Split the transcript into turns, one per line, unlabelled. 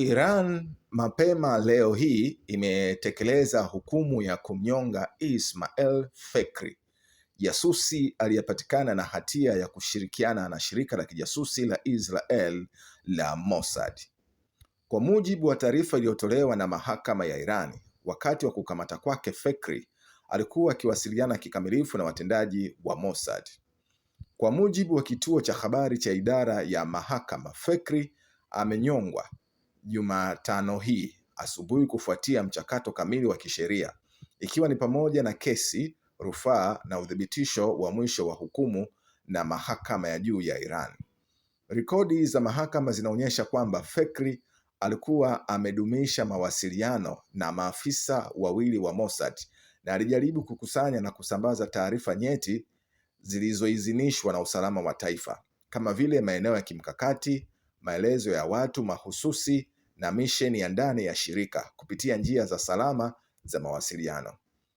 Iran mapema leo hii imetekeleza hukumu ya kumnyonga Ismail Fekri, jasusi aliyepatikana na hatia ya kushirikiana na shirika la kijasusi la Israel la Mossad. Kwa mujibu wa taarifa iliyotolewa na mahakama ya Iran, wakati wa kukamata kwake Fekri alikuwa akiwasiliana kikamilifu na watendaji wa Mossad. Kwa mujibu wa kituo cha habari cha idara ya mahakama, Fekri amenyongwa Jumatano hii asubuhi kufuatia mchakato kamili wa kisheria, ikiwa ni pamoja na kesi, rufaa na uthibitisho wa mwisho wa hukumu na mahakama ya juu ya Iran. Rekodi za mahakama zinaonyesha kwamba Fekri alikuwa amedumisha mawasiliano na maafisa wawili wa Mossad na alijaribu kukusanya na kusambaza taarifa nyeti zilizoidhinishwa na usalama wa taifa, kama vile maeneo ya kimkakati, maelezo ya watu mahususi na misheni ya ndani ya shirika kupitia njia za salama za mawasiliano.